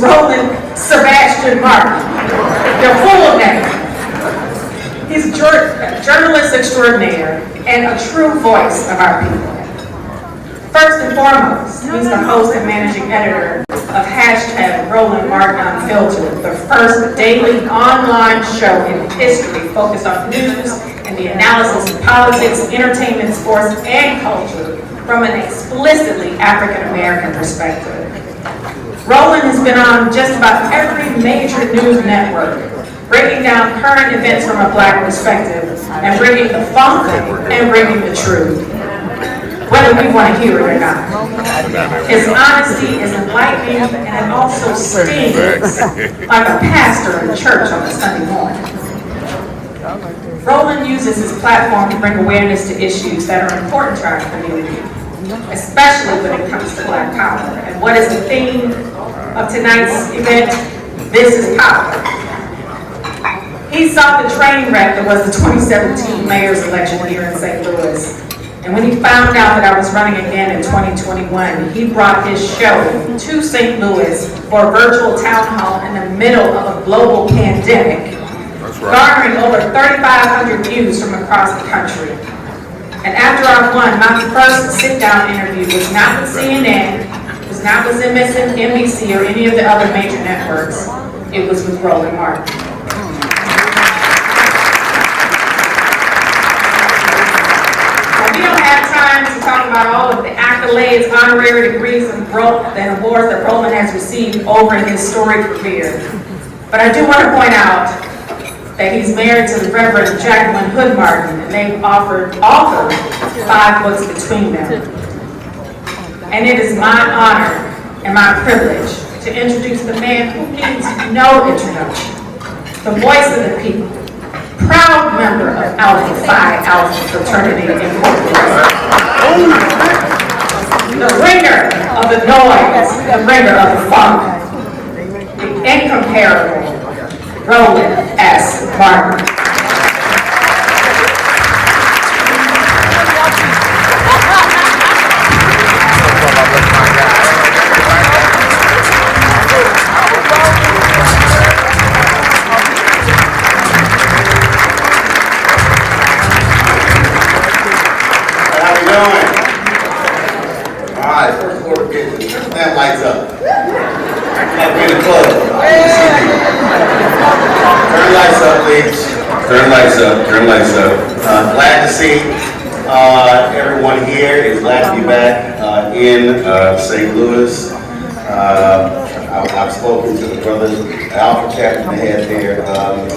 Roland Sebastian Martin. They're full of names. He's a journalist extraordinaire and a true voice of our people. First and foremost, he's the host and managing editor of #Roland Martin Unfiltered, the first daily online show in history focused on news and the analysis of politics, entertainment, sports, and culture from an explicitly African-American perspective. Roland has been on just about every major news network, breaking down current events from a Black perspective and bringing the funk and bringing the truth, whether we want to hear it or not. His honesty is enlightening and it also stings like a pastor in church on a Sunday morning. Roland uses his platform to bring awareness to issues that are important to our community, especially when it comes to Black power. And what is the theme of tonight's event? This is power. He saw the train wreck that was the 2017 mayor's election here in St. Louis. And when he found out that I was running again in 2021, he brought his show to St. Louis for a virtual town hall in the middle of a global pandemic, garnering over 3,500 views from across the country. And after I won, my first sit-down interview was not with CNN, was not with MSNBC or any of the other major networks. It was with Roland Martin. We don't have time to talk about all of the accolades, honorary degrees, and awards that Roland has received over his storied career. But I do want to point out that he's married to the Reverend Jacqueline Hood Martin, and they've authored 5 books between them. And it is my honor and my privilege to introduce the man who needs no introduction, the voice of the people, proud member of Alpha Phi Alpha Fraternity Incorporated, the ringer of the noise, the ringer of the funk, the incomparable Roland S. Martin. Lights up. Like we're in a club. Turn lights up, please. Turn lights up. Turn lights up. Glad to see everyone here. It's glad to be back in St. Louis. I've spoken to the brothers. Alpha chapter they had their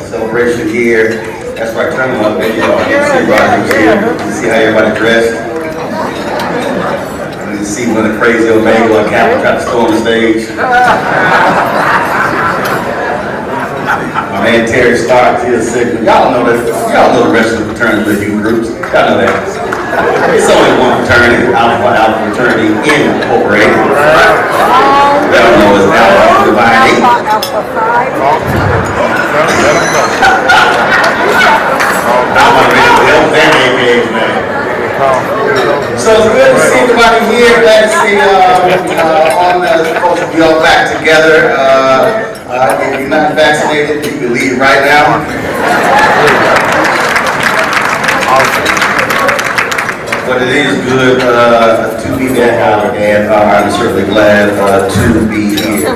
celebration here. That's right. Turn them up. There you go. You can see Roger here. You see how everybody dressed. You see when a crazy old man or Kappa tried to storm the stage. My man Terry Stark, he's sick. Y'all know that. Y'all know the rest of the fraternity youth groups. Y'all know that. It's only one fraternity, Alpha Fraternity Incorporated. Y'all know it's Alpha Divine Eight. I want to make it help them AKAs, man. So it's good to see everybody here. Glad to see supposed to be all back together. If you're not vaccinated, you can leave right now. But it is good to be back, and I'm certainly glad to be here.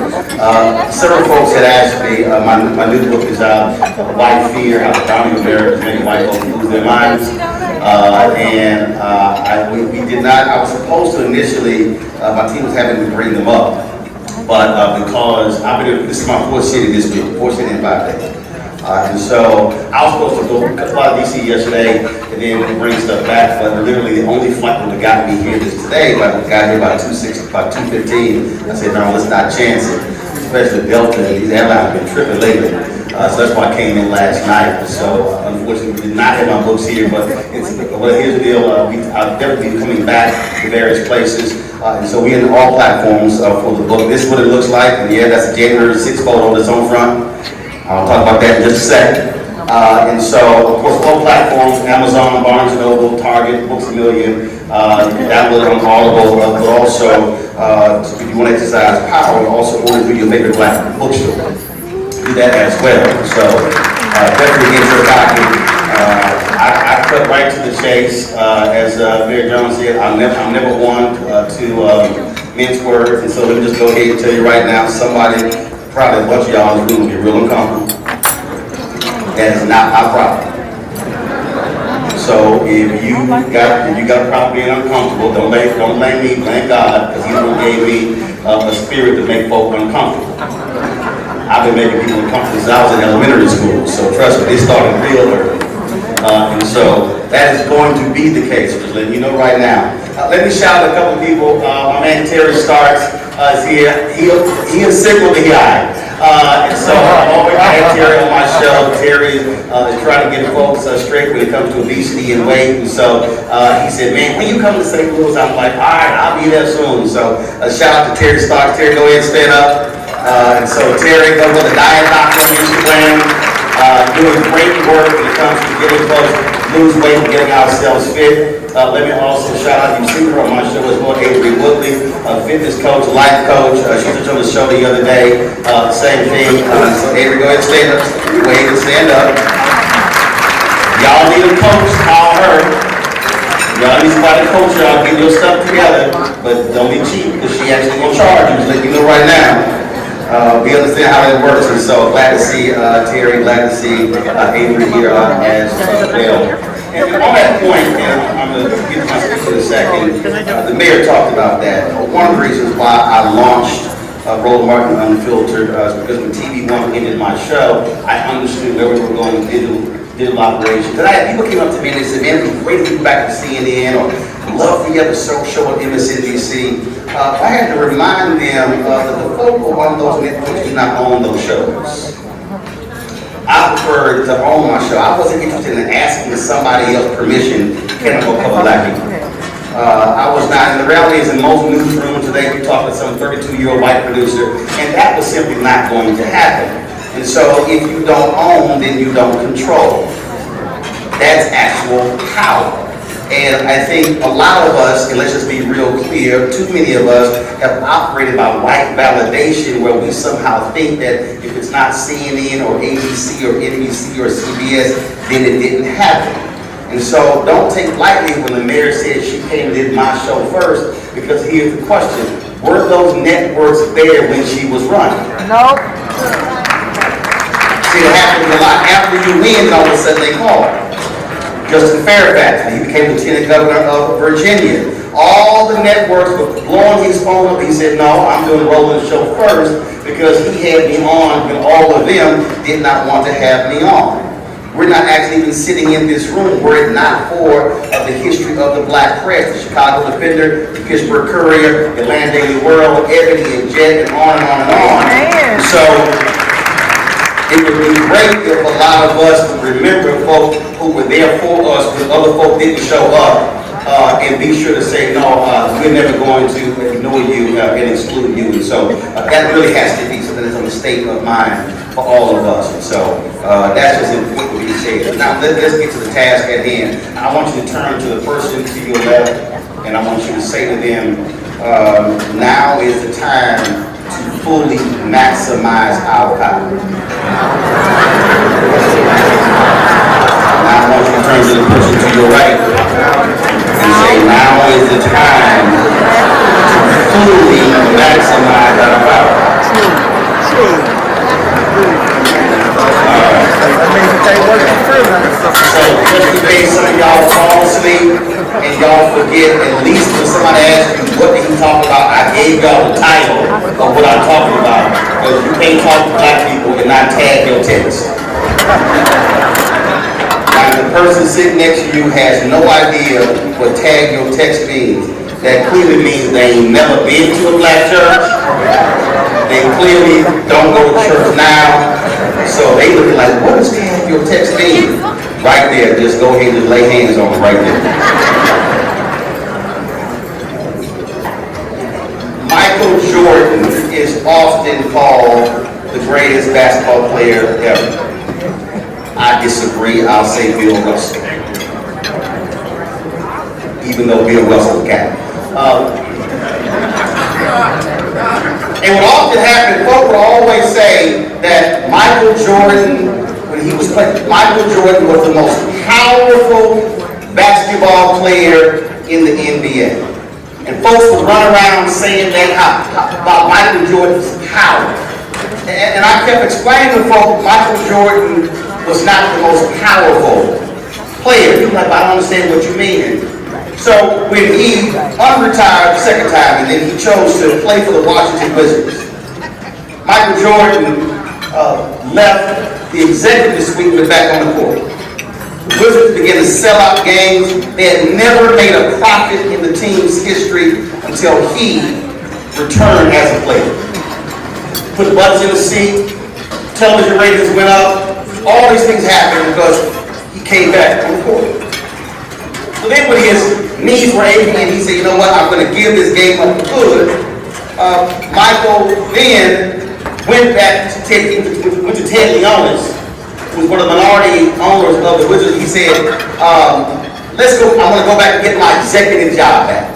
Several folks had asked me, my new book is out, White Fear, How the Founding Americans Made White Folks Lose Their Minds. We did not, I was supposed to initially, my team was having to bring them up, but because this is my 4th city this week, 4th city in 5 days. And so I was supposed to go fly to DC yesterday and then bring stuff back, but literally the only flight that got me here is today, but I got here about 2:15. I said, no, let's not chance it, especially Delta. These airlines have been tripping lately. So that's why I came in last night. So unfortunately, we did not have my books here, but here's the deal. I'll definitely be coming back to various places. And so we're in all platforms for the book. This is what it looks like. And yeah, that's a January 6th photo that's on front. I'll talk about that in just a second. And so, of course, all platforms, Amazon, Barnes & Noble, Target, Books A Million, you can download it on Audible, but also if you want to exercise power, also order through your favorite black bookstore. Do that as well. So definitely get your copy. I cut right to the chase. As Mayor Jones said, I'm never one to mince words, and so let me just go ahead and tell you right now, somebody, probably a bunch of y'all in the room, will get real uncomfortable. That is not my problem. So if you got a problem being uncomfortable, don't blame me, blame God, because He gave me a spirit to make folk uncomfortable. I've been making people uncomfortable since I was in elementary school, so trust me, they started real early. And so that is going to be the case, just letting you know right now. Let me shout out a couple of people. My man Terry Starks is here. He'll signal the eye. And so I'm always had Terry on my show. Terry is trying to get folks straight when it comes to obesity and weight. And so he said, man, when you come to St. Louis, I'm like, all right, I'll be there soon. So shout out to Terry Starks. Terry, go ahead and stand up. And so Terry, go with the Diet Doctor on Instagram, doing great work when it comes to getting folks lose weight and getting ourselves fit. Let me also shout out, you've seen her on my show as well, Avery Woodley, fitness coach, life coach. She was on the show the other day, same thing. So Avery, go ahead and stand up. Go ahead and stand up. Y'all need a coach, call her. Y'all need somebody to coach y'all, get your stuff together, but don't be cheap, because she actually gonna charge you, just let you know right now. We understand how that works, and so glad to see Terry, glad to see Avery here as well. And on that point, and I'm going to get to my speech in a second, the mayor talked about that. One of the reasons why I launched Roland Martin Unfiltered is because when TV1 ended my show, I understood where we were going with digital operations. People came up to me and they said, man, it'd be great to get back to CNN, or I'd love for you to show at MSNBC. I had to remind them that the folk who run those networks do not own those shows. I preferred to own my show. I wasn't interested in asking somebody else permission, can I go cover black people? I was not, and the reality is in most newsrooms today, you talk to some 32-year-old white producer, and that was simply not going to happen. And so if you don't own, then you don't control. That's actual power. And I think a lot of us, and let's just be real clear, too many of us have operated by white validation, where we somehow think that if it's not CNN or ABC or NBC or CBS, then it didn't happen. And so don't take lightly when the mayor said she came and did my show first, because here's the question: were those networks there when she was running? No. See, it happens a lot. After you win, all of a sudden they call. Justin Fairfax, he became lieutenant governor of Virginia. All the networks were blowing his phone up. He said, no, I'm doing Roland's show first, because he had me on when all of them did not want to have me on. We're not actually even sitting in this room were it not for the history of the black press, the Chicago Defender, the Pittsburgh Courier, the Atlanta Daily World, Ebony and Jet, and on and on and on. Man. So it would be great if a lot of us would remember folks who were there for us when other folk didn't show up, and be sure to say, no, we're never going to ignore you and exclude you. And so that really has to be something that's on the state of mind for all of us. And so that's just important to be said. Now let's get to the task at hand. I want you to turn to the person to your left, and I want you to say to them, now is the time to fully maximize our power. Now I want you to turn to the person to your right and say, now is the time to fully maximize our power. So just in case some of y'all fall asleep and y'all forget, at least when somebody asks you, what did he talk about, I gave y'all the title of what I'm talking about. Because you can't talk to black people and not tag your text. Now, the person sitting next to you has no idea what tag your text means. That clearly means they ain't never been to a black church. They clearly don't go to church now. So they looking like, what does tag your text mean? Right there, just go ahead and lay hands on it right there. Michael Jordan is often called the greatest basketball player ever. I disagree. I'll say Bill Russell. Even though Bill Russell got it. And what often happened, folks would always say that Michael Jordan, when he was playing, Michael Jordan was the most powerful basketball player in the NBA. And folks would run around saying that about Michael Jordan's power. And I kept explaining to folks, Michael Jordan was not the most powerful player. People like, I don't understand what you mean. So when he unretired the second time, and then he chose to play for the Washington Wizards, Michael Jordan left the executive suite and went back on the court. The Wizards began to sell out games. They had never made a profit in the team's history until he returned as a player. Put butts in the seat, television ratings went up, all these things happened because he came back on the court. So then when his knees were aching and he said, you know what, I'm going to give this game up for good, Michael then went back to Ted Leonis, who was one of the minority owners of the Wizards. He said, let's go, I want to go back and get my executive job back.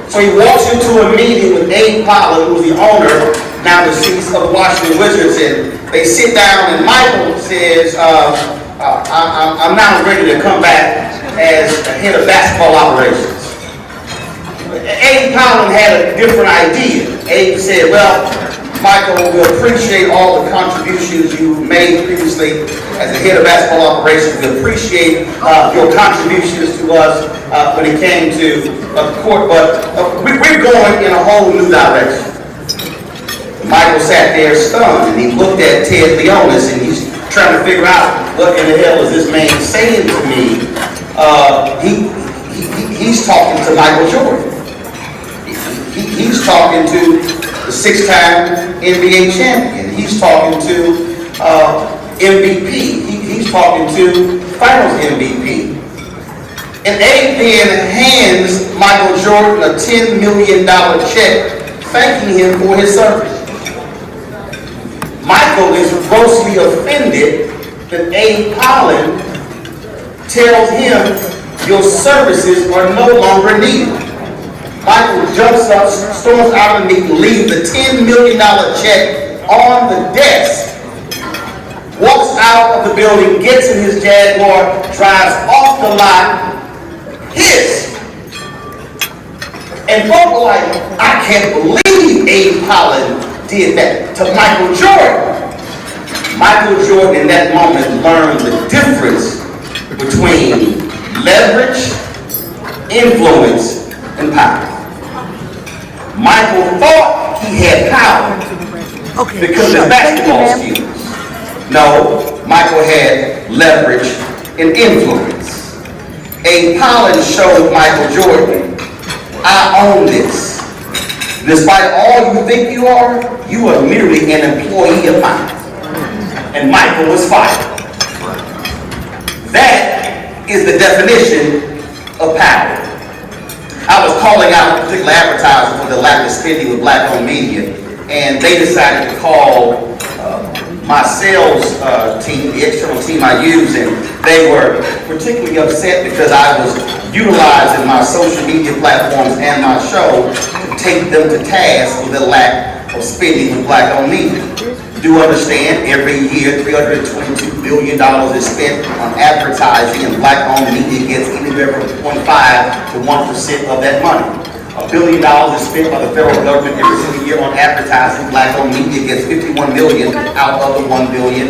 So he walks into a meeting with Abe Pollard, who was the owner, now deceased, of the Washington Wizards, and they sit down and Michael says, I'm now ready to come back as the head of basketball operations. Abe Pollard had a different idea. Abe said, well, Michael, we appreciate all the contributions you made previously as the head of basketball operations. We appreciate your contributions to us when it came to the court, but we're going in a whole new direction. Michael sat there stunned, and he looked at Ted Leonis, and he's trying to figure out what in the hell is this man saying to me. He's talking to Michael Jordan. He's talking to the six-time NBA champion. He's talking to MVP. He's talking to Finals MVP. And Abe then hands Michael Jordan a $10 million check, thanking him for his service. Michael is grossly offended that Abe Pollard tells him your services are no longer needed. Michael jumps up, storms out of the meeting, leaves the $10 million check on the desk, walks out of the building, gets in his Jaguar, drives off the lot, hits. And folks were like, I can't believe Abe Pollard did that to Michael Jordan. Michael Jordan in that moment learned the difference between leverage, influence, and power. Michael thought he had power because of his basketball skills. No, Michael had leverage and influence. Abe Pollard showed Michael Jordan, I own this. Despite all you think you are merely an employee of mine. And Michael was fired. That is the definition of power. I was calling out a particular advertiser for the lack of spending with black-owned media, and they decided to call my sales team, the external team I use, and they were particularly upset because I was utilizing my social media platforms and my show to take them to task for the lack of spending with black-owned media. Do understand every year $322 billion is spent on advertising, and black-owned media gets anywhere from 0.5 to 1% of that money. $1 billion is spent by the federal government every single year on advertising. Black-owned media gets $51 million out of the $1 billion.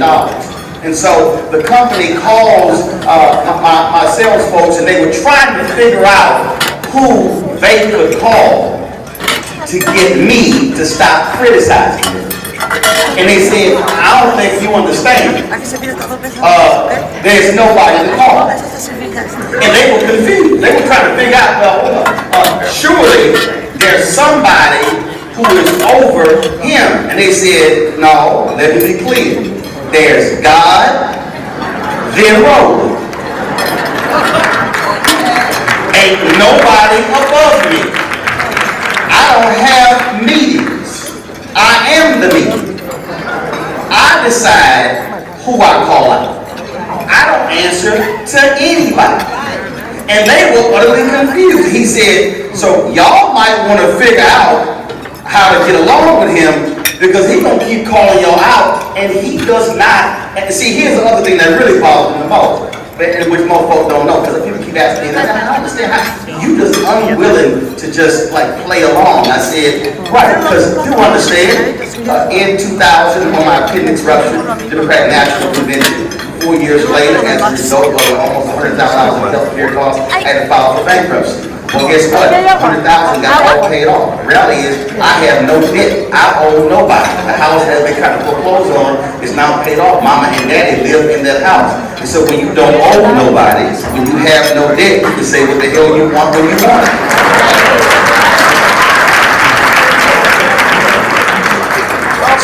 And so the company calls my sales folks, and they were trying to figure out who they could call to get me to stop criticizing them. And they said, I don't think you understand. There's nobody to call. And they were confused. They were trying to figure out, well, surely there's somebody who is over him. And they said, no, let me be clear. There's God, then Roland. Ain't nobody above me. I don't have meetings. I am the meeting. I decide who I call out. I don't answer to anybody. And they were utterly confused. He said, so y'all might want to figure out how to get along with him, because he's going to keep calling y'all out, and he does not. And see, here's the other thing that really bothers me the most, and which most folks don't know, because people keep asking me, I don't understand how you just unwilling to just like play along. I said, right, because you understand, in 2000, when my appendix ruptured, Democratic National Convention, 4 years later, as a result of almost $100,000 in health care costs, I had to file for bankruptcy. Well, guess what? $100,000 got all paid off. The reality is, I have no debt. I owe nobody. The house that they kind of foreclosed on is now paid off. Mama and daddy live in that house. And so when you don't owe nobody, when you have no debt, you can say what the hell you want when you want it.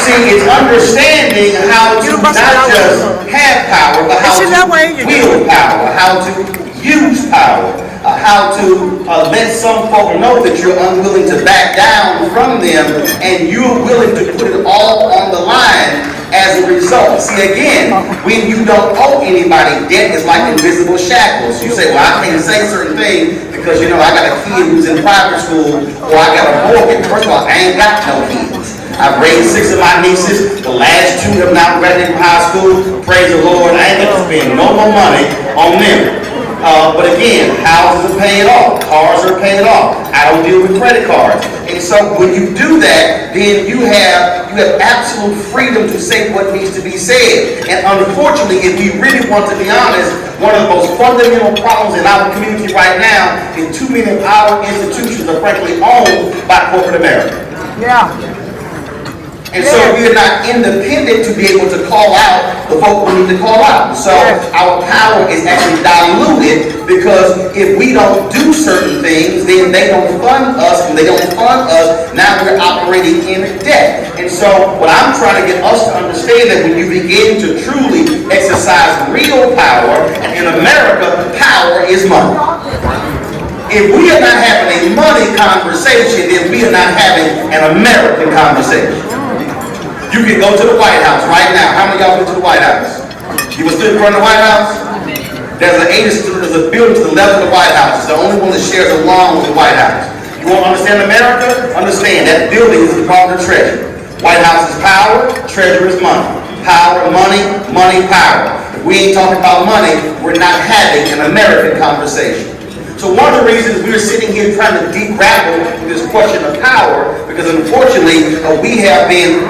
See, it's understanding how to not just have power, but how to wield power, how to use power, how to let some folk know that you're unwilling to back down from them, and you're willing to put it all on the line as a result. See, again, when you don't owe anybody, debt is like invisible shackles. You say, well, I can't say certain things because, you know, I got a kid who's in private school, or I got a mortgage. First of all, I ain't got no kids. I've raised 6 of my nieces. The last 2 have now graduated from high school. Praise the Lord. I ain't going to spend no more money on them. But again, houses are paid off. Cars are paid off. I don't deal with credit cards. And so when you do that, then you have absolute freedom to say what needs to be said. And unfortunately, if we really want to be honest, one of the most fundamental problems in our community right now is too many of our institutions are frankly owned by corporate America. Yeah. And so we are not independent to be able to call out the folk we need to call out. So our power is actually diluted, because if we don't do certain things, then they don't fund us. When they don't fund us, now we're operating in debt. And so what I'm trying to get us to understand, that when you begin to truly exercise real power, and in America, power is money. If we are not having a money conversation, then we are not having an American conversation. You can go to the White House right now. How many of y'all been to the White House? You was stood in front of the White House? There's a building to the left of the White House. It's the only one that shares a lawn with the White House. You want to understand America? Understand that building is the Department of Treasury. White House is power, Treasury is money. Power, money, money, power. If we ain't talking about money, we're not having an American conversation. So one of the reasons we're sitting here trying to de-grapple with this question of power, because unfortunately we have been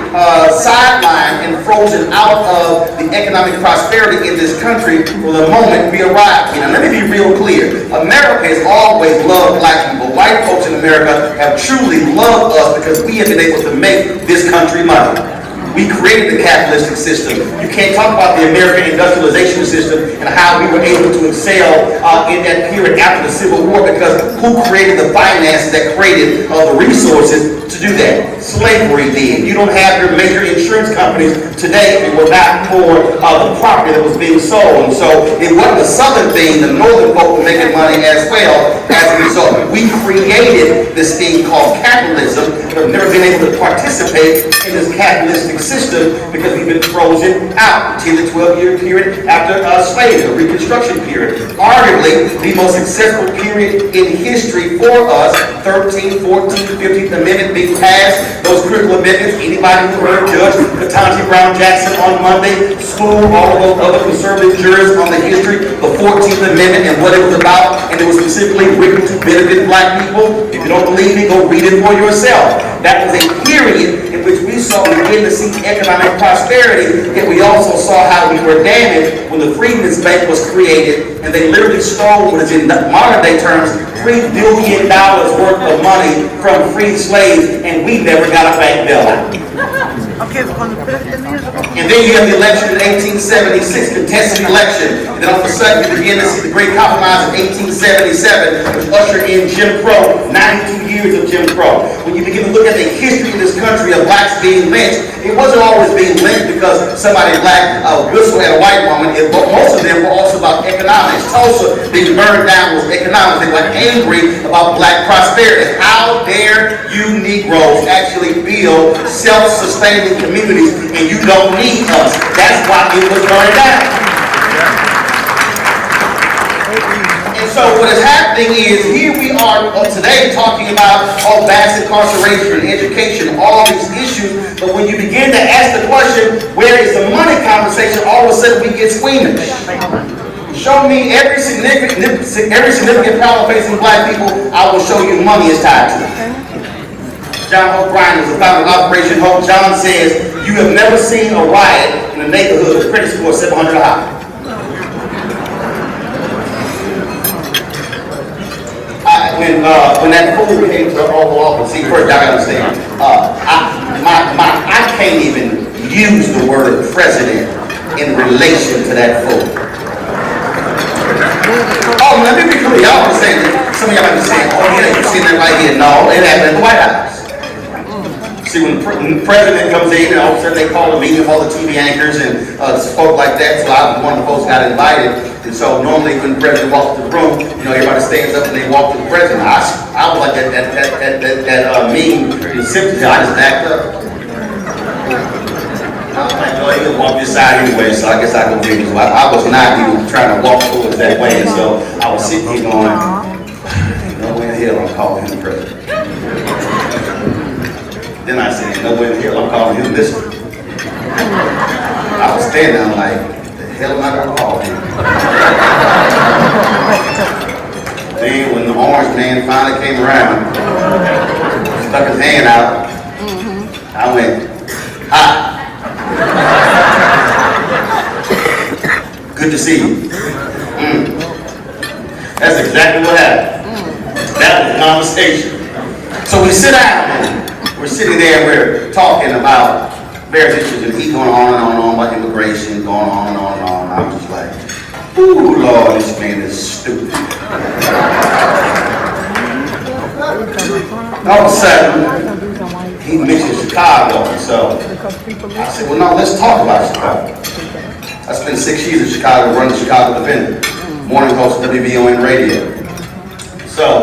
sidelined and frozen out of the economic prosperity in this country from the moment we arrived here. Now let me be real clear. America has always loved black people. White folks in America have truly loved us because we have been able to make this country money. We created the capitalistic system. You can't talk about the American industrialization system and how we were able to excel in that period after the Civil War, because who created the finances that created the resources to do that? Slavery did. You don't have your major insurance companies today if it were not for the property that was being sold. And so it wasn't a southern thing. The northern folk were making money as well as a result. We created this thing called capitalism, but have never been able to participate in this capitalistic system because we've been frozen out. 10 to 12-year period after slavery, the Reconstruction period. Arguably, the most successful period in history for us, 13th, 14th, 15th Amendment being passed, those critical amendments. Anybody who heard Judge Ketanji Brown Jackson on Monday, school all of those other conservative jurors on the history, the 14th Amendment and what it was about, and it was specifically written to benefit black people. If you don't believe me, go read it for yourself. That was a period in which we began to see economic prosperity, yet we also saw how we were damaged when the Freedmen's Bank was created, and they literally stole what is in modern day terms $3 billion worth of money from freed slaves, and we never got a bank bailout. And then you have the election in 1876, contested election. And then all of a sudden you begin to see the Great Compromise of 1877, which ushered in Jim Crow, 92 years of Jim Crow. When you begin to look at the history of this country of blacks being lynched, it wasn't always being lynched because somebody black whistled at a white woman. Most of them were also about economics. Tulsa being burned down was economics. They were angry about black prosperity. How dare you Negroes actually build self-sustaining communities and you don't need us? That's why it was burned down. And so what has happened happening is here we are today talking about mass incarceration, education, all these issues, but when you begin to ask the question, where is the money conversation, all of a sudden we get squeamish. Show me every significant problem facing black people, I will show you money is tied to it. John Hope Bryan was the founder of Operation Hope. John says, you have never seen a riot in a neighborhood with credit score 700 high. When that fool came to the Oval Office, see, first y'all gotta understand, I can't even use the word president in relation to that fool. Oh, let me be clear, y'all understand that. Some of y'all might be saying, oh yeah, you seen that right here. No, it happened at the White House. See, when the president comes in, and all of a sudden they call a meeting of all the TV anchors and folk like that, so I was one of the folks got invited. And so normally when the president walks to the room, you know, everybody stands up and they walk to the president. I was like that meme in Simpsons. I just backed up. I was like, oh, he gonna walk this side anyway, so I guess I go with him. So I was not even trying to walk towards that way, and so I was sitting here going, no way in hell I'm calling him the president. Then I said, no way in hell I'm calling him this one. I was standing there, I'm like, the hell am I gonna call him? Then when the orange man finally came around, stuck his hand out, I went, hi. Good to see you. That's exactly what happened. That was the conversation. So we sit down and we're sitting there and we're talking about various issues, and he's going on and on and on about immigration, going on and on and on. I'm just like, ooh, Lord, this man is stupid. All of a sudden, he mentioned Chicago, and so I said, well, no, let's talk about Chicago. I spent 6 years in Chicago running the Chicago Defender, morning host of WVON radio. So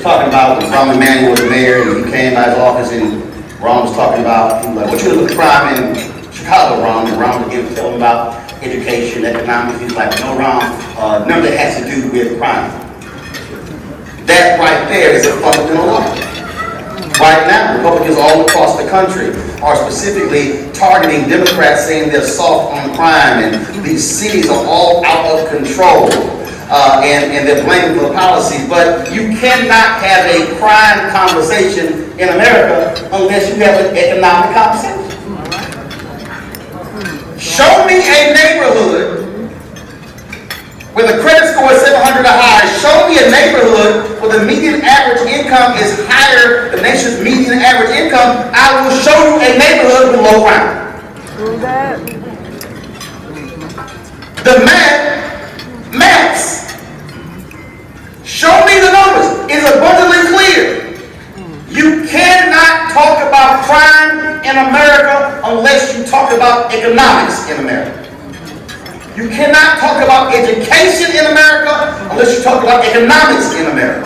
talking about when Ron Emanuel was mayor and he came by his office and Ron was talking about, he was like, what you look at crime in Chicago, Ron? And Ron began to tell him about education, economics. He's like, no, Ron, none of that has to do with crime. That right there is a fundamental law. Right now, Republicans all across the country are specifically targeting Democrats, saying they're soft on crime and these cities are all out of control. And they're blaming for the policy, but you cannot have a crime conversation in America unless you have an economic conversation. Show me a neighborhood where the credit score is 700 or higher. Show me a neighborhood where the median average income is higher than the nation's median average income. I will show you a neighborhood with low crime. The maps. Show me the numbers. It's abundantly clear. You cannot talk about crime in America unless you talk about economics in America. You cannot talk about education in America unless you talk about economics in America.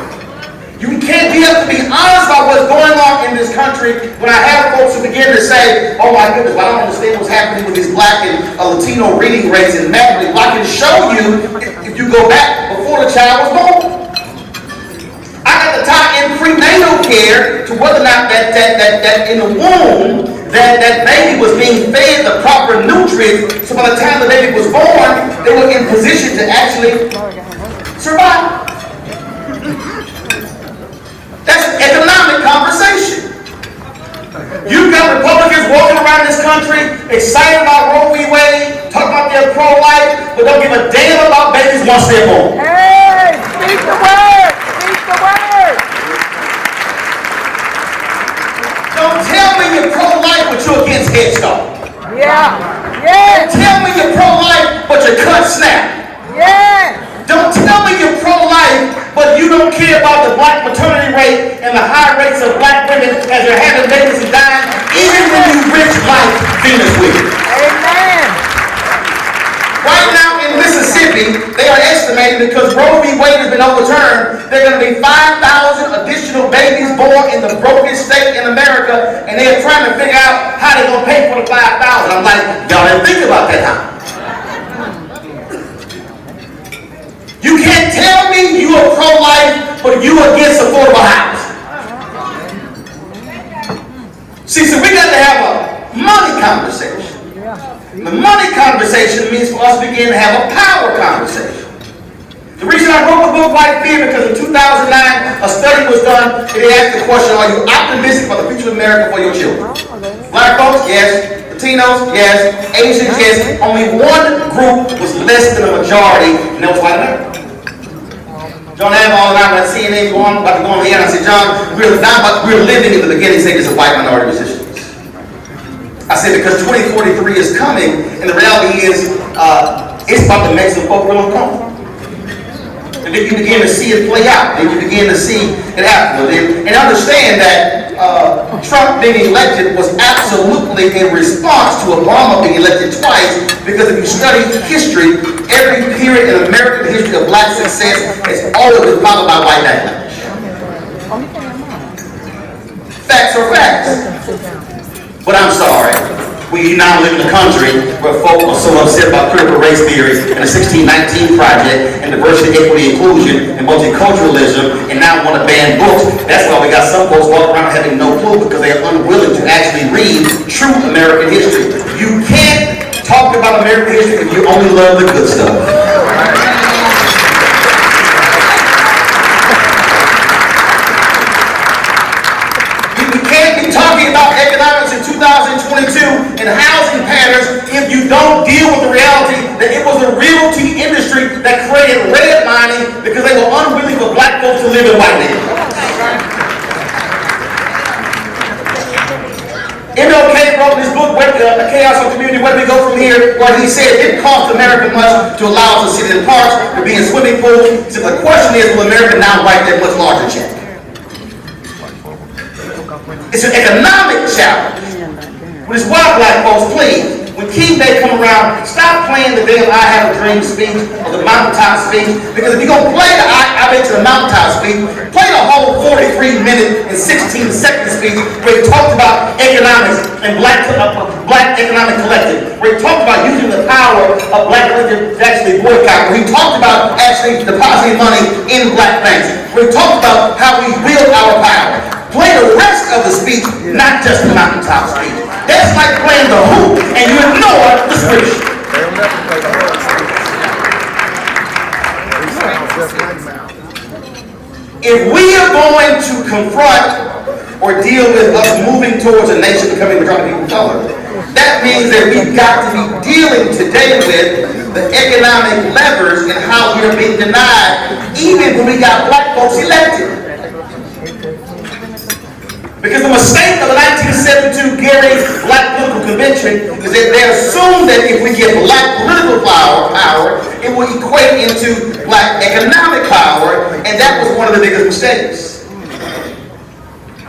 You can't be able to be honest about what's going on in this country when I have folks who begin to say, oh my goodness, well, I don't understand what's happening with this black and Latino reading rates and math. Well, I can show you if you go back before the child was born. I got to tie in prenatal care to whether or not that in the womb, that baby was being fed the proper nutrients, so by the time the baby was born, they were in position to actually survive. That's an economic conversation. You've got Republicans walking around this country excited about Roe v. Wade, talking about their pro-life, but don't give a damn about babies once they're born. Hey, speak the word! Speak the word! Don't tell me you're pro-life, but you're against Head Start. Yeah. Yes. Don't tell me you're pro-life, but you cut SNAP. Yes. Don't tell me you're pro-life, but you don't care about the black maternity rate and the high rates of black women as they're having babies and dying, even when you rich like Venus Williams. Amen. Right now in Mississippi, they are estimating because Roe v. Wade has been overturned, there are going to be 5,000 additional babies born in the brokest state in America, and they're trying to figure out how they're going to pay for the 5,000. I'm like, y'all didn't think about that, huh? You can't tell me you are but you against affordable housing. See, so we got to have a money conversation. The money conversation means for us to begin to have a power conversation. The reason I wrote the book White Fear, because in 2009 a study was done and they asked the question, are you optimistic for the future of America for your children? Black folks, yes. Latinos, yes. Asians, yes. Only one group was less than a majority, and that was white America. John Adam all the time at CNN about to go on the air, and I said, John, we're living in the beginning stages of white minority resistance. I said, because 2043 is coming, and the reality is, it's about to make some folk real uncomfortable. And then you begin to see it play out. Then you begin to see it happen. And understand that Trump being elected was absolutely in response to Obama being elected twice, because if you study history, every period in American history of black success has always been followed by white backlash. Facts are facts. But I'm sorry. We now live in a country where folk are so upset about critical race theory and the 1619 Project and diversity, equity, inclusion, and multiculturalism, and now want to ban books. That's why we got some folks walking around having no clue, because they are unwilling to actually read true American history. You can't talk about American history if you only love the good stuff. Talking about economics in 2022 and housing patterns if you don't deal with the reality that it was the realty industry that created redlining because they were unwilling for black folks to live in white neighborhoods. MLK wrote this book, The Chaos of Community, Where Do We Go From Here, where he said it cost America much to allow us to sit in parks, to be in swimming pools. So the question is, will America now write that much larger check? It's an economic challenge. Which is why black folks, please, when King Day come around, stop playing the damn I Have a Dream speech or the mountaintop speech. Because if you're going to play the I Bet You the mountaintop speech, play the whole 43-minute and 16-second speech where he talked about economics and black economic collective. Where he talked about using the power of black collective to actually boycott. Where he talked about actually depositing money in black banks. Where he talked about how we build our power. Play the rest of the speech, not just the mountaintop speech. That's like playing the hoop and you ignore the speech. If we are going to confront or deal with us moving towards a nation becoming majority people of color, that means that we've got to be dealing today with the economic levers and how we are being denied, even when we got black folks elected. Because the mistake of the 1972 Gary Black Political Convention is that they assumed that if we get black political power, it will equate into black economic power, and that was one of the biggest mistakes.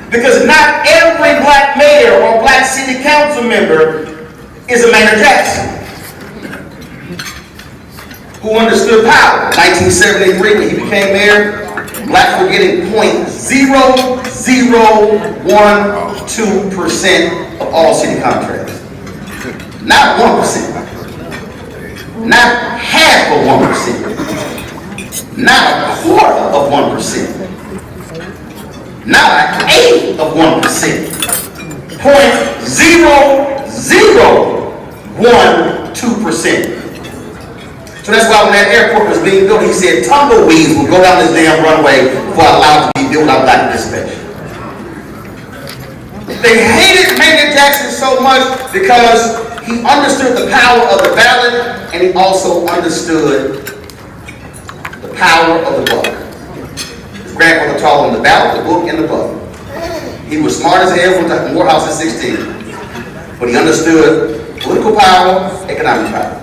Because not every black mayor or black city council member is a Maynard Jackson who understood power. 1973, when he became mayor, blacks were getting 0.0012% of all city contracts. Not 1%. Not half of 1%. Not a quarter of 1%. Not an eighth of 1%. 0.0012%. So that's why when that airport was being built, he said tumbleweeds will go down this damn runway before allowed to be built without black participation. They hated Maynard Jackson so much because he understood the power of the ballot and he also understood the power of the buck. His grandfather taught him the ballot, the book, and the buck. He was smart as hell, went to Morehouse at 16. But he understood political power, economic power.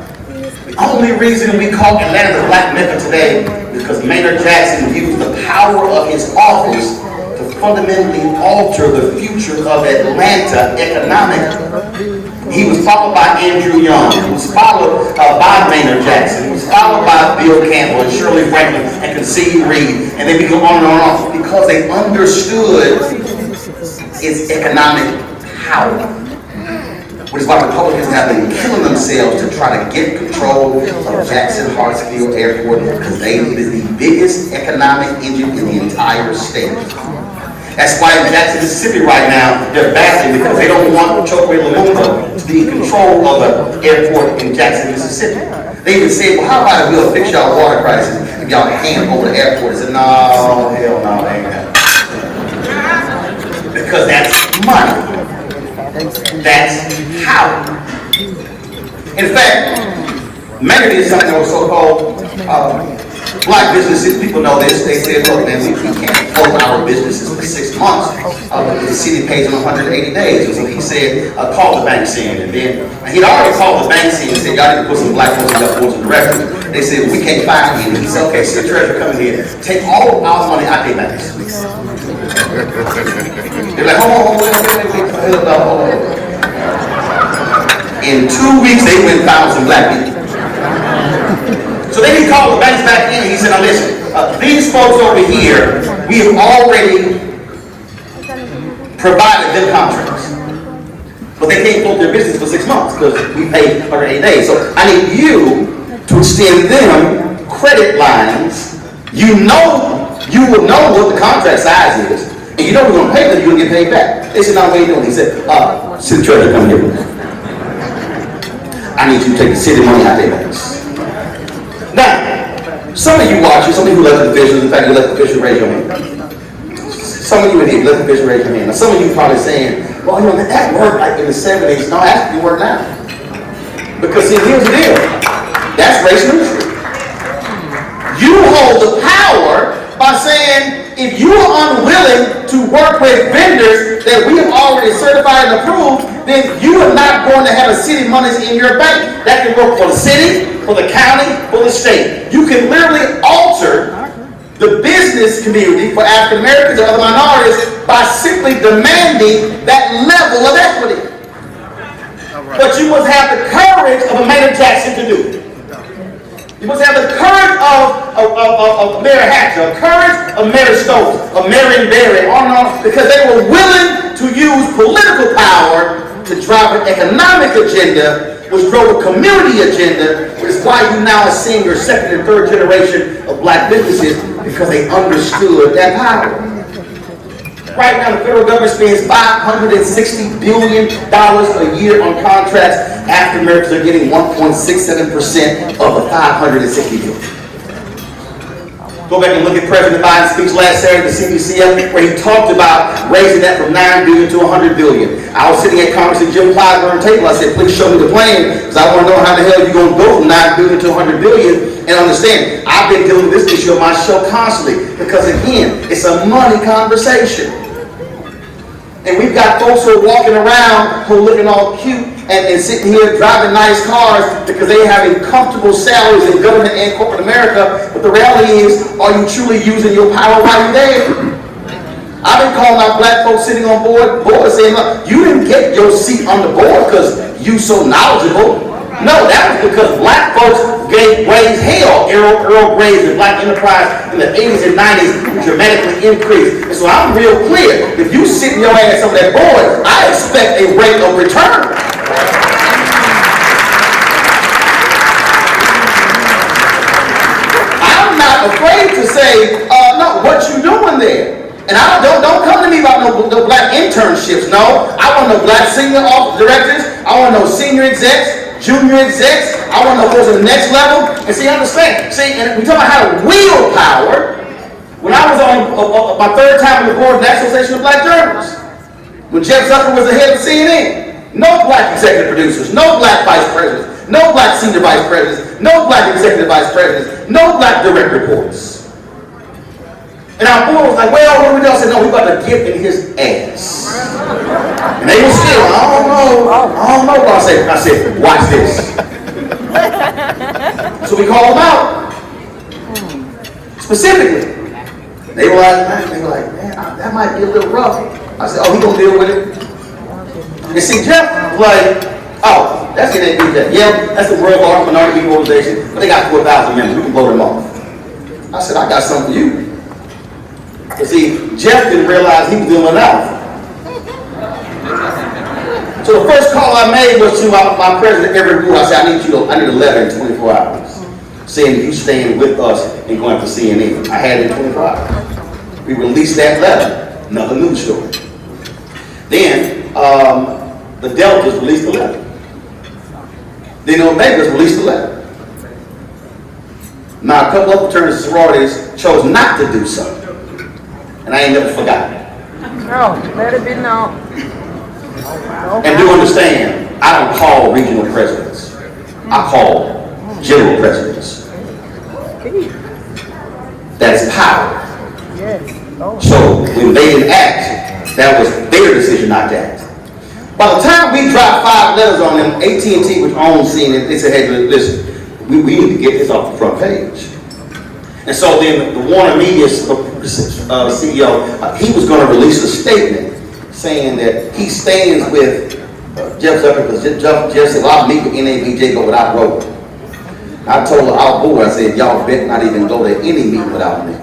The only reason we call Atlanta the Black Mecca today is because Maynard Jackson used the power of his office to fundamentally alter the future of Atlanta economically. He was followed by Andrew Young. He was followed by Maynard Jackson. He was followed by Bill Campbell and Shirley Franklin and Concede Reed. And they go on and on because they understood its economic power. which is why Republicans have been killing themselves to try to get control of Jackson Hartsfield Airport, because they it is the biggest economic engine in the entire state. That's why in Jackson, Mississippi right now, they're battling because they don't want Chokwe Lumumba to be in control of the airport in Jackson, Mississippi. They even said, well, how about if we'll fix y'all water crisis if y'all hand over the airport? I said, no, hell no, they ain't happening. Because that's money. That's power. In fact, maybe there's something that was so-called black businesses. People know this. They said, look, man, we can't close our businesses for 6 months. The city pays them 180 days. And so he said, call the banks in. And then he'd already called the banks in and said, y'all need to put some black folks in your boards of directors. They said, we can't find you. And he said, okay, so the treasurer coming here, take all our money out their banks. They're like, hold on. In 2 weeks, they went and found some black people. So then he called the banks back in and he said, now listen, these folks over here, we have already provided them contracts. But they can't close their business for 6 months because we pay 180 days. So I need you to extend them credit lines. You will know what the contract size is. And you know we're going to pay them, you're going to get paid back. They said, no, what are you doing? He said, city treasurer, come here. I need you to take the city money out of their banks. Now, some of you watching, some of you who elected officials, in fact, you elected officials, raise your hand. Some of you in here, elected officials, raise your hand. Now, some of you probably saying, well, you know, that worked like in the 70s. No, that's going to work now. Because see, here's the deal. That's race neutral. You hold the power by saying, if you are unwilling to work with vendors that we have already certified and approved, then you are not going to have a city monies in your bank. That can work for the city, for the county, for the state. You can literally alter the business community for African Americans and other minorities by simply demanding that level of equity. But you must have the courage of a Mayor Jackson to do it. You must have the courage of Mayor Hatcher, the courage of Mayor Stokes, of Marion Barry, on and on, because they were willing to use political power to drive an economic agenda, which drove a community agenda, which is why you now are seeing your second and third generation of black businesses, because they understood that power. Right now, the federal government spends $560 billion a year on contracts. African Americans are getting 1.67% of the $560 billion. Go back and look at President Biden's speech last Saturday at the CBCF, where he talked about raising that from $9 billion to $100 billion. I was sitting at Congressman Jim Clyburn table. I said, please show me the plan, because I want to know how the hell you're going to go from $9 billion to $100 billion. And understand, I've been dealing with this issue on my show constantly, because again, it's a money conversation. And we've got folks who are walking around who are looking all cute and sitting here driving nice cars because they have comfortable salaries in government and corporate America. But the reality is, are you truly using your power while you're there? I've been calling out black folks sitting on board saying, look, you didn't get your seat on the board because you so knowledgeable. No, that was because black folks raised hell. Earl Gray's and Black Enterprise in the 80s and 90s dramatically increased. And so I'm real clear. If you sit your ass on that board, I expect a rate of return. I'm not afraid to say, no, what you doing there? And don't come to me about no black internships. No, I want no black senior directors. I want no senior execs, junior execs. I want to go to the next level. And see, understand. See, and we talk about how to wield power. When I was on my third time on the board of the National Association of Black Journalists, when Jeff Zucker was the head of CNN, no black executive producers, no black vice presidents, no black senior vice presidents, no black executive vice presidents, no black direct reports. And our board was like, well, what do we do? I said, no, we got to get in his ass. And they were still, I don't know. I said, watch this. So we called them out. Specifically. They were like, man, that might be a little rough. I said, oh, he gonna deal with it. And see, Jeff was like, oh, that's the NAACP. Yeah, that's the World Largest Minority People Organization, but they got 4,000 members. We can blow them off. I said, I got something for you. But see, Jeff didn't realize he was doing enough. So the first call I made was to my president every week. I said, I need a letter in 24 hours saying that you staying with us and going for CNN. I had it in 24 hours. We released that letter, another news story. Then the Deltas released the letter. Then the Omegas released the letter. Now a couple of fraternities and sororities chose not to do so. And I ain't never forgotten it. No, let it be known. And do understand, I don't call regional presidents. I call general presidents. That's power. Yes. So when they didn't act, that was their decision not to act. By the time we dropped 5 letters on them, AT&T, which owns CNN, they said, hey, listen, we need to get this off the front page. And so then the Warner Media CEO, he was going to release a statement saying that he stands with Jeff Zucker because Jeff said, well, I'll meet with NABJ, go without Roland. I told our board, I said, y'all better not even go to any meeting without me.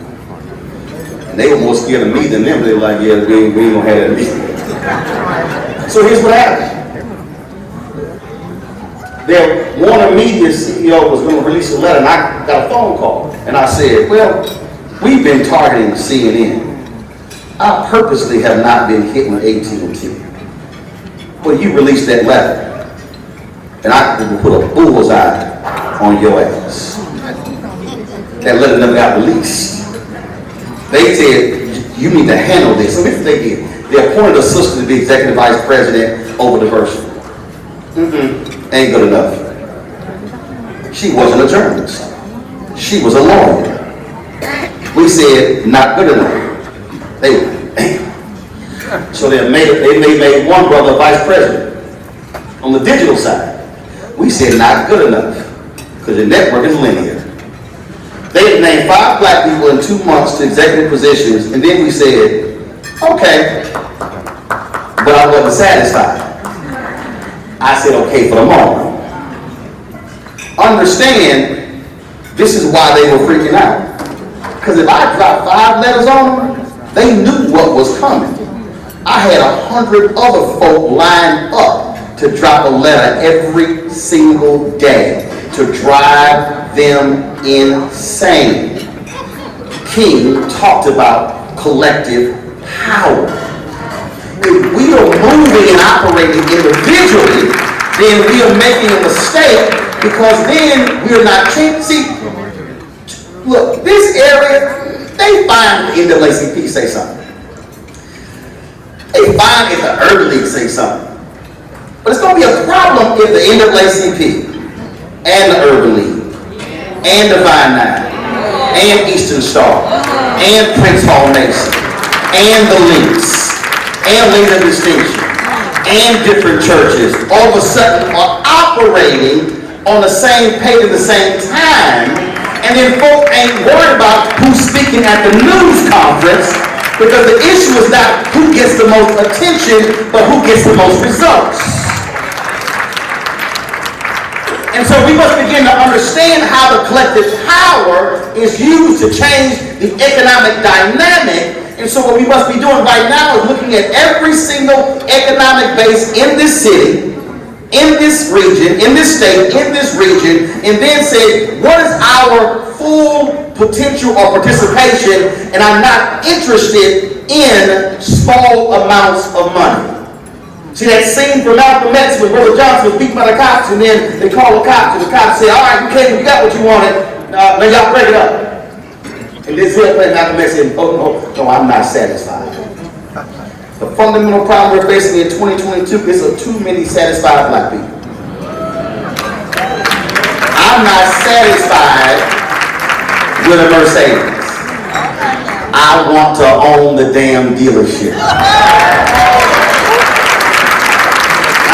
And they were more scared of me than them. They were like, yeah, we ain't gonna have that meeting. So here's what happened. Their Warner Media CEO was going to release a letter, and I got a phone call. And I said, well, we've been targeting CNN. I purposely have not been hitting AT&T. Well, you released that letter, and I will put a bullseye on your ass. That letter never got released. They said, you need to handle this. So this is what they did. They appointed a sister to be executive vice president over diversity. Ain't good enough. She wasn't a journalist. She was a lawyer. We said, not good enough. They were, damn. So they made one brother vice president on the digital side. We said, not good enough, because the network is linear. They had named 5 black people in 2 months to executive positions, and then we said, okay, but I wasn't satisfied. I said, okay, for the moment. Understand, this is why they were freaking out. Because if I dropped 5 letters on them, they knew what was coming. I had 100 other folk lined up to drop a letter every single day to drive them insane. King talked about collective power. If we are moving and operating individually, then we are making a mistake, because then we are not changing. See, look, this area, they find the NAACP say something. They find if the Urban League say something. But it's going to be a problem if the NAACP and the Urban League and Divine Nine and Eastern Star and Prince Hall Mason and the Links and Ladies of Distinction and different churches all of a sudden are operating on the same page at the same time, and then folk ain't worried about who's speaking at the news conference, because the issue is not who gets the most attention, but who gets the most results. And so we must begin to understand how the collective power is used to change the economic dynamic. And so what we must be doing right now is looking at every single economic base in this city, in this region, in this state, in this region, and then say, what is our full potential or participation? And I'm not interested in small amounts of money. See that scene from Malcolm X when Brother Johnson was beaten by the cops, and then they call the cops, and the cops say, all right, you came, you got what you wanted, now y'all break it up. And this here play Malcolm X said, oh, no, I'm not satisfied. The fundamental problem we're facing in 2022 is too many satisfied black people. I'm not satisfied with a Mercedes. I want to own the damn dealership.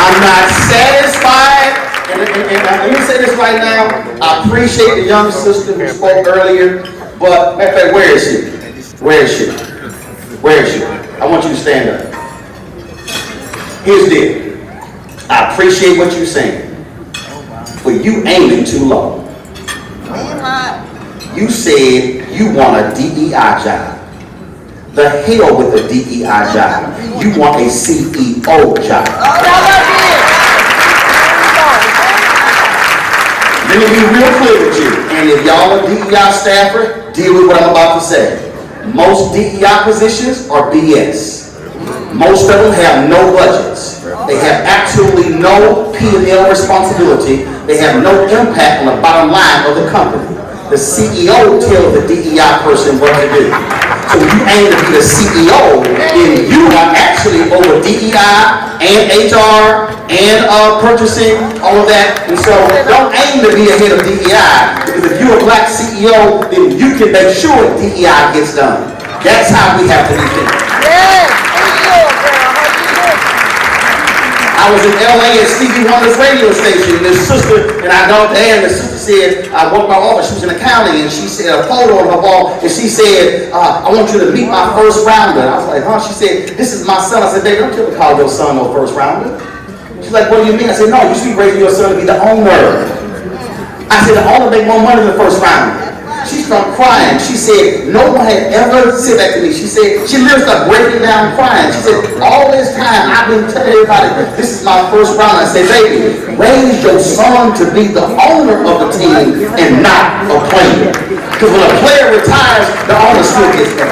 I'm not satisfied, and let me say this right now, I appreciate the young sister who spoke earlier, but matter of fact, where is she? Where is she? Where is she? I want you to stand up. Here's the deal. I appreciate what you're saying, but you aiming too low. You said you want a DEI job. The hell with a DEI job. You want a CEO job. Let me be real clear with you. And if y'all are DEI staffer, deal with what I'm about to say. Most DEI positions are BS. Most of them have no budgets. They have absolutely no P&L responsibility. They have no impact on the bottom line of the company. The CEO tells the DEI person what to do. So when you aim to be the CEO, then you are actually over DEI and HR and purchasing, all of that. And so don't aim to be a head of DEI, because if you're a black CEO, then you can make sure DEI gets done. That's how we have to be thinking. I was in LA at Stevie Wonder's radio station, and this sister, and I got there, and the sister said, I walked my office, she was in accounting, and she said, a photo on her wall, and she said, I want you to meet my first rounder. And I was like, huh? She said, this is my son. I said, baby, don't ever call your son no first rounder. She's like, what do you mean? I said, no, you should be raising your son to be the owner. I said, the owner make more money than the first rounder. She started crying. She said, no one had ever said that to me. She said, she literally started breaking down crying. She said, all this time I've been telling everybody, this is my first round. I said, baby, raise your son to be the owner of the team and not a player. Because when a player retires, the owner still gets paid.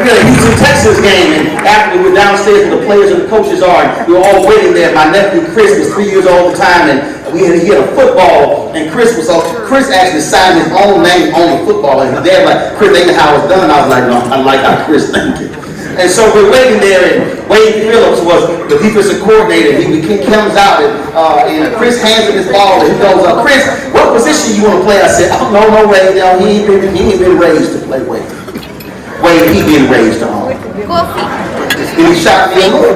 We had a Houston, Texas game, and after we were downstairs where the players and the coaches are, and we were all waiting there. My nephew Chris was 3 years old at the time, and he had a football, and Chris actually signed his own name on the football, and his dad was like, Chris, ain't how it's done. I was like, no, I like how Chris thank you. And so we're waiting there, and Wade Phillips was the defensive coordinator. He comes out, and Chris hands him his ball, and he goes, Chris, what position you want to play? I said, oh, no, Wade, no, he ain't been raised to play Wade. Wade, he been raised to home. And he shot me a look.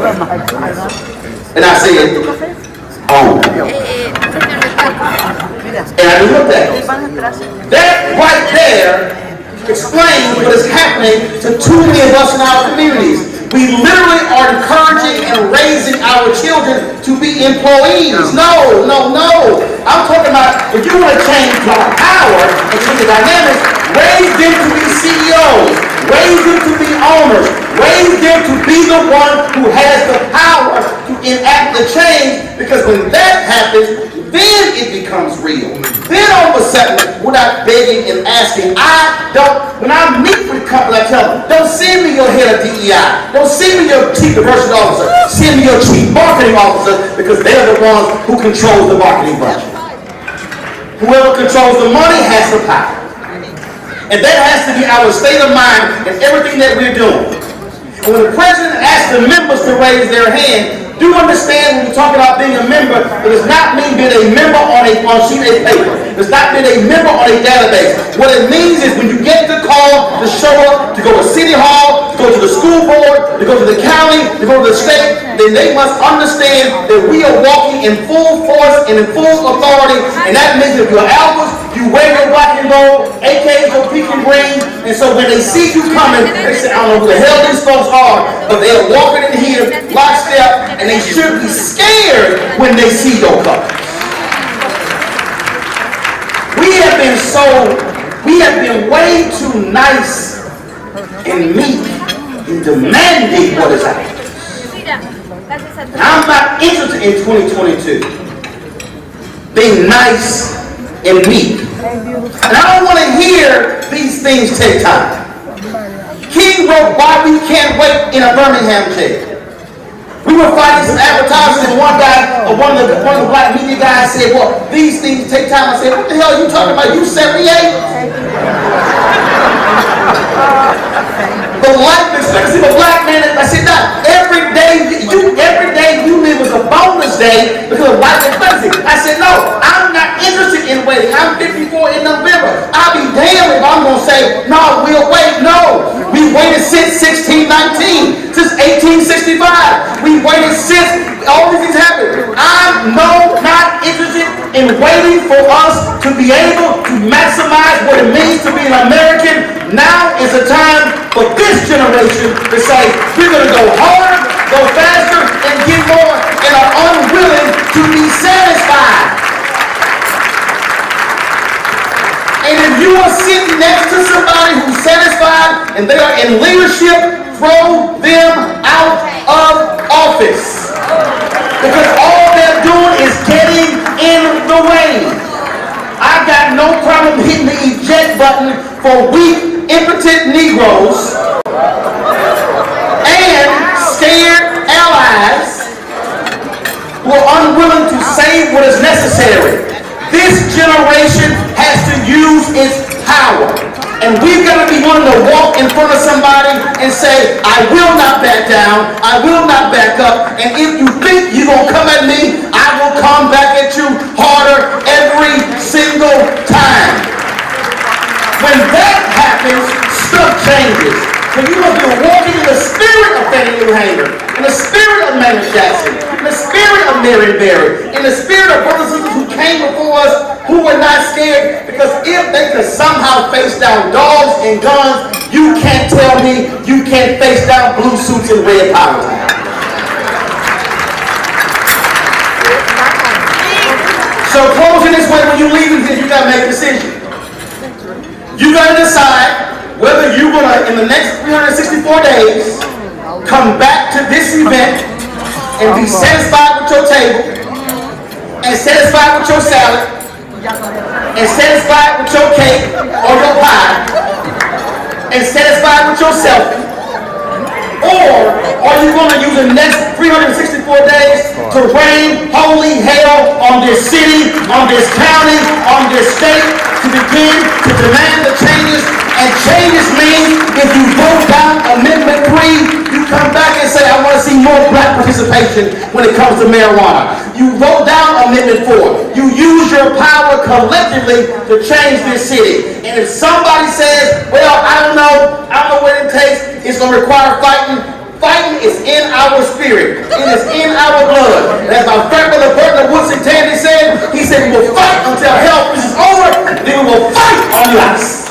And I said, oh. And I looked at him. That right there explains what is happening to too many of us in our communities. We literally are encouraging and raising our children to be employees. No. I'm talking about, if you want to change our power and change the dynamics, raise them to be CEOs, raise them to be owners, raise them to be the one who has the power to enact the change, because when that happens, then it becomes real. Then all of a sudden, without begging and asking, when I meet with companies, I tell them, don't send me your head of DEI, don't send me your chief diversity officer, send me your chief marketing officer, because they're the ones who control the marketing budget. Whoever controls the money has the power. And that has to be our state of mind in everything that we're doing. And when the president asks the members to raise their hand, do understand when we talk about being a member, it does not mean being a member on a sheet of paper. It does not mean a member on a database. What it means is when you get the call to show up, to go to City Hall, to go to the school board, to go to the county, to go to the state, then they must understand that we are walking in full force and in full authority, and that means if you're Albus, you wear your black and gold, AKs your pink and green, and so when they see you coming, they say, I don't know who the hell these folks are, but they're walking in here, lockstep, and they should be scared when they see your colors. We have been way too nice and meek in demanding what is ours. I'm not interested in 2022 being nice and meek. And I don't want to hear these things take time. King wrote Why We Can't Wait in a Birmingham jail. We were fighting some advertisers, and one of the black media guys said, well, these things take time. I said, what the hell are you talking about? You 78? The life expectancy of a black man, I said, no, every day you live is a bonus day because of life expectancy. I said, no, I'm not interested in waiting. I'm 54 in November. I'll be damned if I'm going to say, no, we'll wait. No, we waited since 1619, since 1865. We waited since all these things happened. I'm not interested in waiting for us to be able to maximize what it means to be an American. Now is the time for this generation to say, we're going to go harder, go faster, and get more, and are unwilling to be satisfied. And if you are sitting next to somebody who's satisfied and they are in leadership, throw them out of office. Because all they're doing is getting the way. I got no problem hitting the eject button for weak, impotent Negroes and scared allies who are unwilling to say what is necessary. This generation has to use its power. And we've got to be willing to walk in front of somebody and say, I will not back down, I will not back up, and if you think you're going to come at me, I will come back at you harder every single time. When that happens, stuff changes. When you must be walking in the spirit of Fannie Lou Hamer, in the spirit of Maynard Jackson, in the spirit of Mary Berry, in the spirit of brothers and sisters who came before us who were not scared, because if they could somehow face down dogs and guns, you can't tell me you can't face down blue suits and red power ties. So closing this way, when you leave here, you gotta make a decision. You gotta decide whether you're gonna, in the next 364 days, come back to this event and be satisfied with your table, and satisfied with your salad, and satisfied with your cake or your pie, and satisfied with your selfie, or are you going to use the next 364 days to rain holy hell on this city, on this county, on this state, to begin to demand the changes? And changes means if you vote down Amendment 3, you come back and say, I want to see more black participation when it comes to marijuana. You vote down Amendment 4. You use your power collectively to change this city. And if somebody says, well, I don't know what it takes, it's going to require fighting. Fighting is in our spirit. It is in our blood. And as my friend Brother Burton of Woodson Tandy said, he said, we will fight until hell is over, then we will fight on the ice.